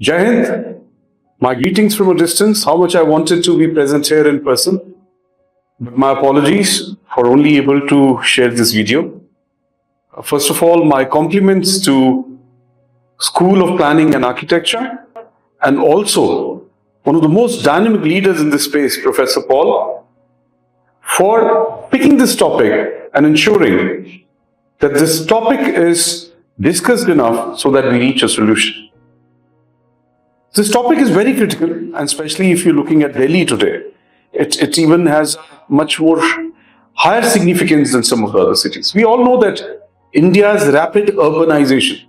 Jai Hind, my greetings from a distance. How much I wanted to be present here in person. But my apologies for only able to share this video. First of all, my compliments to School of Planning and Architecture, and also one of the most dynamic leaders in this space, Professor Paul, for picking this topic and ensuring that this topic is discussed enough so that we reach a solution. This topic is very critical, and especially if you're looking at Delhi today, it even has much more higher significance than some of the other cities. We all know that India's rapid urbanization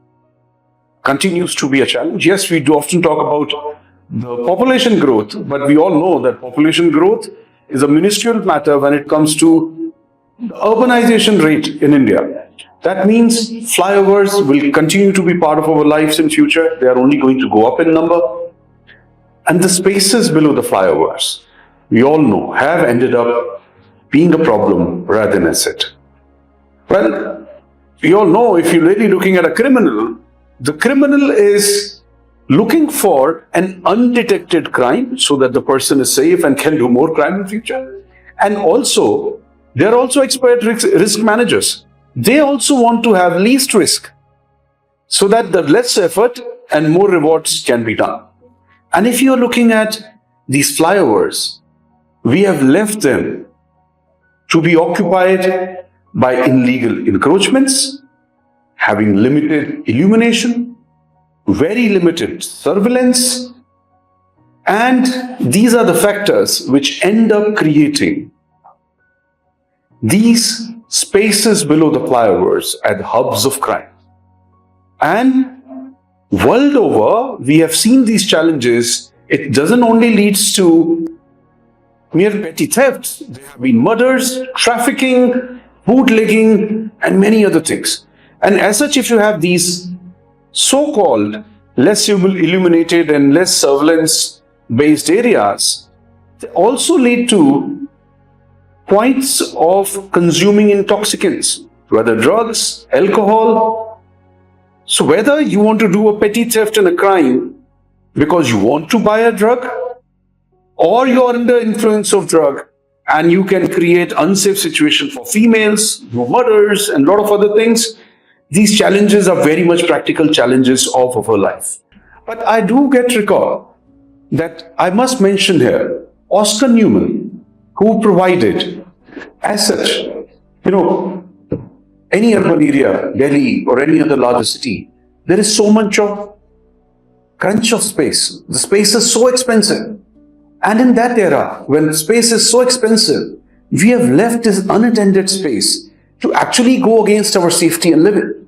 continues to be a challenge. Yes, we do often talk about the population growth, but we all know that population growth is a minuscule matter when it comes to the urbanization rate in India. That means flyovers will continue to be part of our lives in future. They are only going to go up in number. And the spaces below the flyovers, we all know, have ended up being a problem rather than an asset. Well, we all know if you're really looking at a criminal, the criminal is looking for an undetected crime so that the person is safe and can do more crime in future. And also, they're also expert risk managers. They also want to have least risk so that the less effort and more rewards can be done. And if you're looking at these flyovers, we have left them to be occupied by illegal encroachments, having limited illumination, very limited surveillance, and these are the factors which end up creating these spaces below the flyovers as hubs of crime. And world over, we have seen these challenges. It doesn't only lead to mere petty thefts. There have been murders, trafficking, bootlegging, and many other things. And as such, if you have these so-called less illuminated and less surveillance-based areas, they also lead to points of consuming intoxicants, whether drugs, alcohol. So whether you want to do a petty theft and a crime because you want to buy a drug, or you're under influence of drug and you can create unsafe situation for females, do murders and a lot of other things, these challenges are very much practical challenges of our life. But I do recall that I must mention here Oscar Newman, who provided, as such, any urban area, Delhi or any other larger city, there is so much of crunch of space. The space is so expensive. And in that era, when space is so expensive, we have left this unattended space to actually go against our safety and living.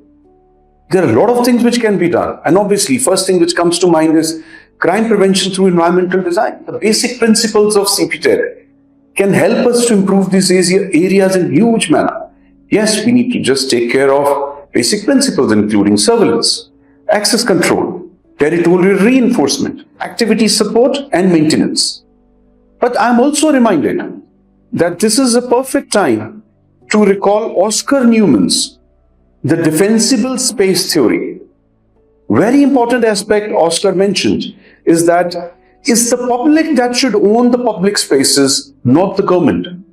There are a lot of things which can be done. And obviously, first thing which comes to mind is crime prevention through environmental design. The basic principles of CPTED can help us to improve these areas in huge manner. Yes, we need to just take care of basic principles, including surveillance, access control, territorial reinforcement, activity support, and maintenance. But I'm also reminded that this is a perfect time to recall Oscar Newman's The Defensible Space Theory. Very important aspect Oscar mentioned is that it's the public that should own the public spaces, not the government.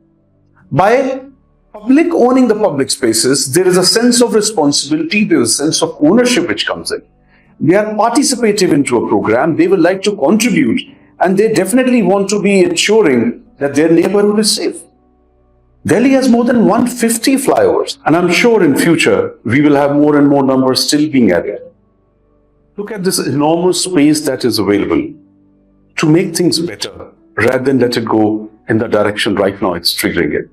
By public owning the public spaces, there is a sense of responsibility, there is a sense of ownership which comes in. They are participative into a program, they would like to contribute, and they definitely want to be ensuring that their neighborhood is safe. Delhi has more than 150 flyovers, and I'm sure in future we will have more and more numbers still being added. Look at this enormous space that is available to make things better rather than let it go in the direction right now it's triggering it.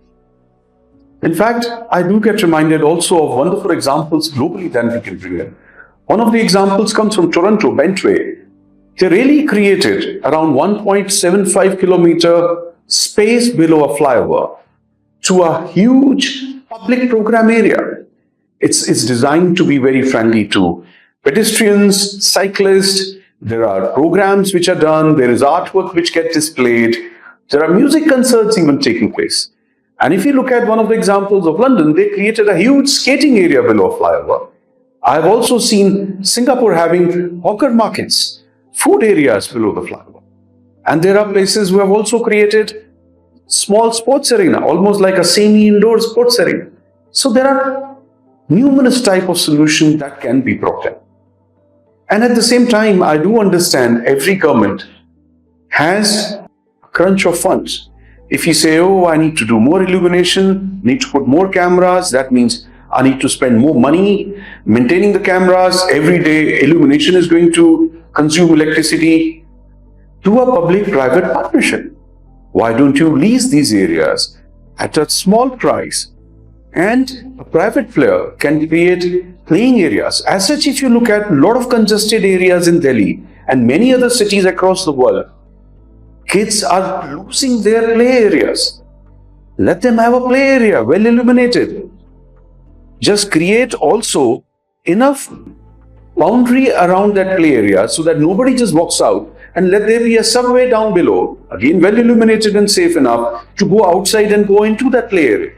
In fact, I do get reminded also of wonderful examples globally that we can bring in. One of the examples comes from Toronto, Bentway. They really created around 1.75 kilometer space below a flyover to a huge public program area. It's designed to be very friendly to pedestrians, cyclists. There are programs which are done. There is artwork which gets displayed. There are music concerts even taking place. And if you look at one of the examples of London, they created a huge skating area below a flyover. I've also seen Singapore having hawker markets, food areas below the flyover. And there are places who have also created small sports arena, almost like a semi-indoor sports arena. So there are numerous type of solutions that can be brought in. And at the same time, I do understand every government has a crunch of funds. If you say, oh, I need to do more illumination, need to put more cameras, that means I need to spend more money maintaining the cameras. Every day, illumination is going to consume electricity. Do a public-private partnership. Why don't you lease these areas at a small price? And a private player can create playing areas. As such, if you look at a lot of congested areas in Delhi and many other cities across the world, kids are losing their play areas. Let them have a play area, well illuminated. Just create also enough boundary around that play area so that nobody just walks out, and let there be a subway down below, again well illuminated and safe enough to go outside and go into that play area.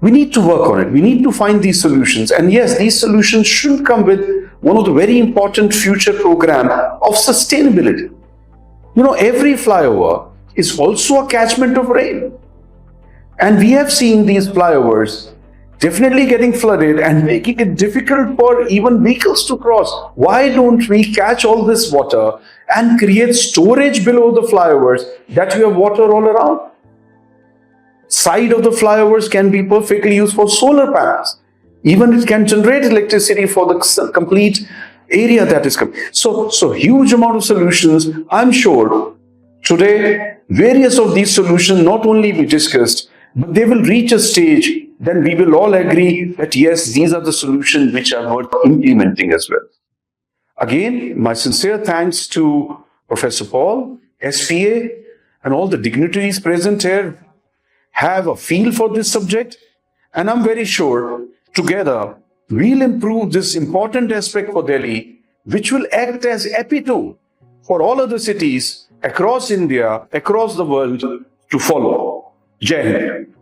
We need to work on it. We need to find these solutions. And yes, these solutions should come with one of the very important future program of sustainability. You know, every flyover is also a catchment of rain. And we have seen these flyovers definitely getting flooded and making it difficult for even vehicles to cross. Why don't we catch all this water and create storage below the flyovers that you have water all around? Side of the flyovers can be perfectly used for solar panels. Even it can generate electricity for the complete area that is coming. So huge amount of solutions. I'm sure today various of these solutions not only be discussed, but they will reach a stage, then we will all agree that yes, these are the solutions which are worth implementing as well. Again, my sincere thanks to Professor Paul, SPA, and all the dignitaries present here have a feel for this subject, and I'm very sure together we'll improve this important aspect for Delhi, which will act as epitome for all other cities across India, across the world to follow. Jai Hind.